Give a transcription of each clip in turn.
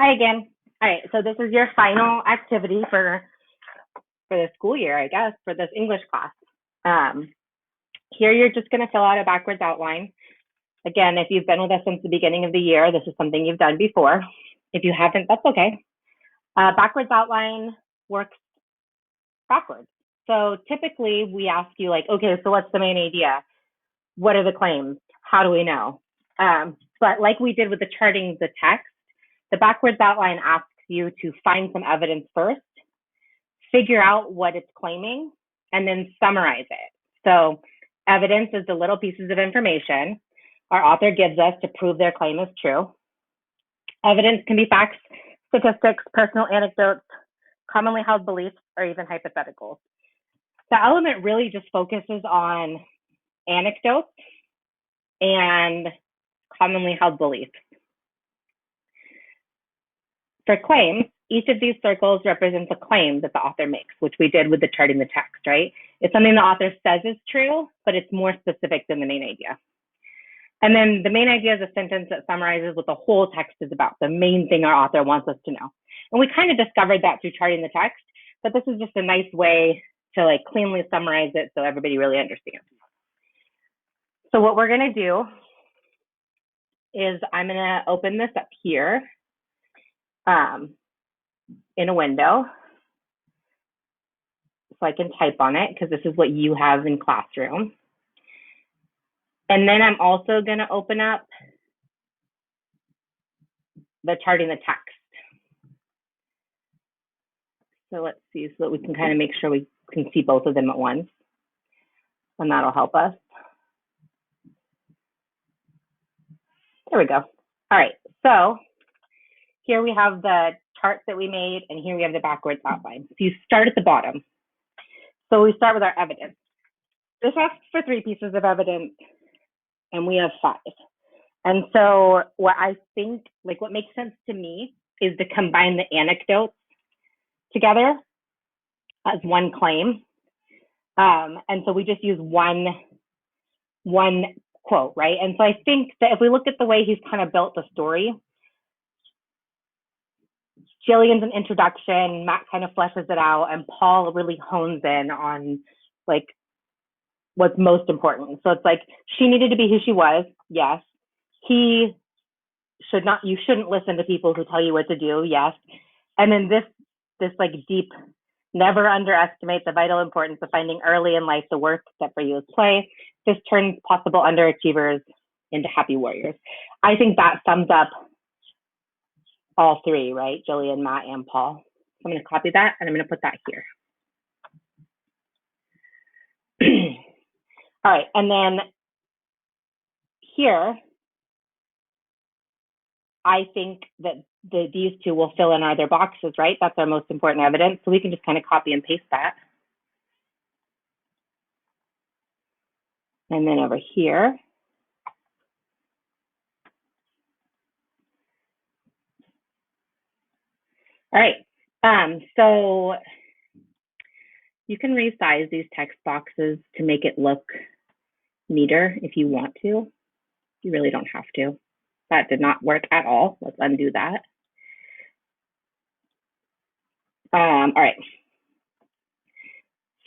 Hi again. All right, so this is your final activity for the school year, I guess, for this English class. Um, Here you're just going to fill out a backwards outline. Again, if you've been with us since the beginning of the year, this is something you've done before. If you haven't, that's okay. Backwards outline works backwards. So typically we ask you like, okay, so what's the main idea? What are the claims? How do we know? But like we did with the charting the text, the backwards outline asks you to find some evidence first, figure out what it's claiming, and then summarize it. So evidence is the little pieces of information our author gives us to prove their claim is true. Evidence can be facts, statistics, personal anecdotes, commonly held beliefs, or even hypotheticals. The element really just focuses on anecdotes and commonly held beliefs. For claims, each of these circles represents a claim that the author makes, which we did with the charting the text, right? It's something the author says is true, but it's more specific than the main idea. And then the main idea is a sentence that summarizes what the whole text is about, the main thing our author wants us to know. And we kind of discovered that through charting the text, but this is just a nice way to like cleanly summarize it so everybody really understands. So what we're going to do is I'm going to open this up here in a window so I can type on it because this is what you have in Classroom. And then I'm also going to open up the charting the text. So let's see so that we can kind of make sure we can see both of them at once. And that'll help us. There we go. All right, so here we have the charts that we made, and here we have the backwards outline. So you start at the bottom. So we start with our evidence. This asks for 3 pieces of evidence, and we have 5. And so what I think, like what makes sense to me is to combine the anecdotes together as one claim. And so we just use one quote, right? And so I think that if we look at the way he's kind of built the story, Jillian's an introduction, Matt kind of fleshes it out, and Paul really hones in on like what's most important. So it's like she needed to be who she was, yes. You shouldn't listen to people who tell you what to do, yes. And then this like deep, never underestimate the vital importance of finding early in life the work that for you is play. This turns possible underachievers into happy warriors. I think that sums up all 3, right? Jillian, Matt, and Paul. So I'm going to copy that and I'm going to put that here. All right, and then here, I think that these 2 will fill in other boxes, right? That's our most important evidence. So we can just kind of copy and paste that. And then over here, all right, so you can resize these text boxes to make it look neater if you want to. You really don't have to. That did not work at all. Let's undo that. All right.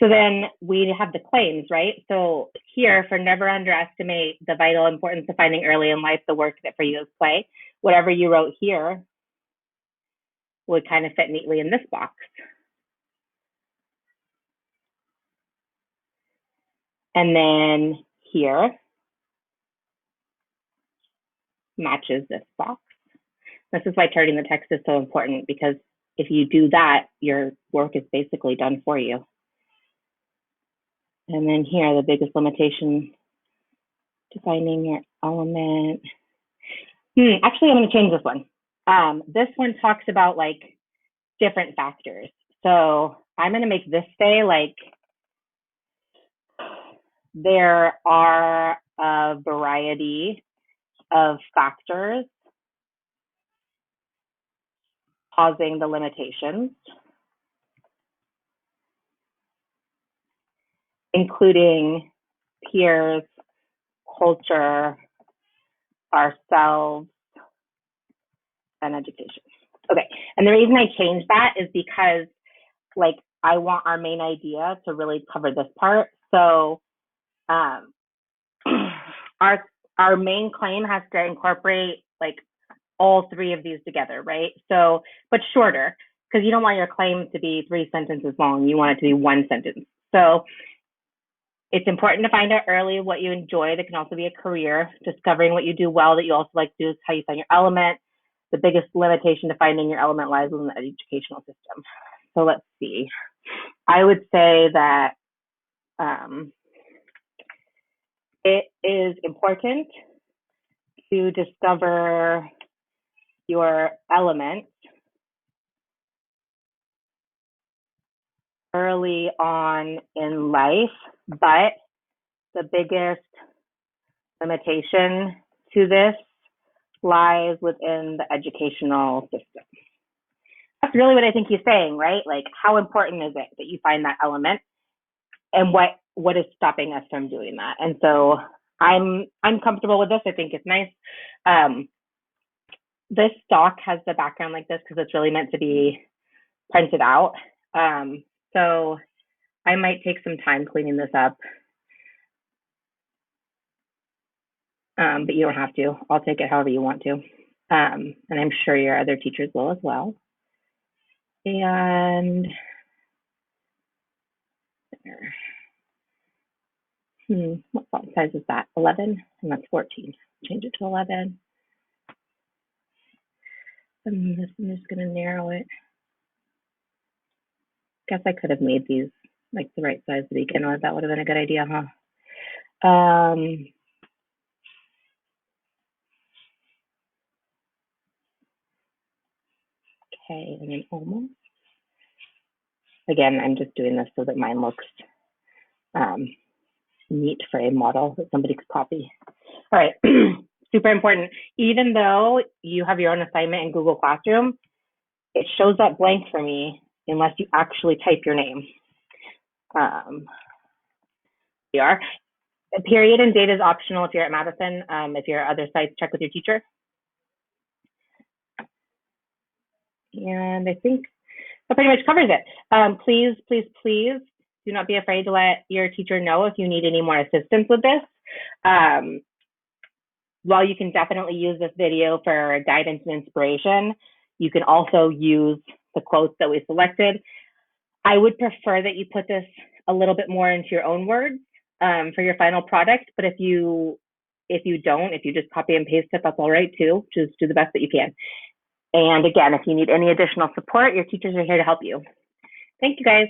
So then we have the claims, right? So here, for never underestimate the vital importance of finding early in life the work that for you is play, whatever you wrote here would kind of fit neatly in this box. And then here matches this box. This is why charting the text is so important, because if you do that, your work is basically done for you. And then here, the biggest limitation, defining your element. Actually, I'm going to change this one. This one talks about like different factors. So I'm going to make this say like there are a variety of factors causing the limitations, including peers, culture, ourselves, and education. Okay, and the reason I changed that is because like I want our main idea to really cover this part. So um, our our main claim has to incorporate like all three of these together, right? So, but shorter, because you don't want your claim to be 3 sentences long. You want it to be one sentence. So it's important to find out early what you enjoy. That can also be a career. Discovering what you do well that you also like to do is how you find your element. The biggest limitation to finding your element lies within the educational system. So let's see. I would say that um, it is important to discover your element early on in life, but the biggest limitation to this lies within the educational system. That's really what I think he's saying, right? Like, how important is it that you find that element, and what is stopping us from doing that? And so I'm comfortable with this. I think it's nice. Um, this doc has the background like this because it's really meant to be printed out. So I might take some time cleaning this up, but you don't have to. I'll take it however you want to. And I'm sure your other teachers will as well. And what font size is that? 11, and that's 14. Change it to 11. I'm just gonna narrow it. Guess I could have made these like the right size to begin with. That would have been a good idea, huh? Okay, and then almost. Again, I'm just doing this so that mine looks neat for a model that somebody could copy. All right, super important. Even though you have your own assignment in Google Classroom, it shows up blank for me unless you actually type your name. You are. The period and date is optional if you're at Madison. If you're at other sites, check with your teacher. And I think that pretty much covers it. Please, please, please do not be afraid to let your teacher know if you need any more assistance with this. While you can definitely use this video for guidance and inspiration, you can also use the quotes that we selected. I would prefer that you put this a little bit more into your own words for your final product. But if you don't, if you just copy and paste it, that's all right too. Just do the best that you can. And again, if you need any additional support, your teachers are here to help you. Thank you, guys.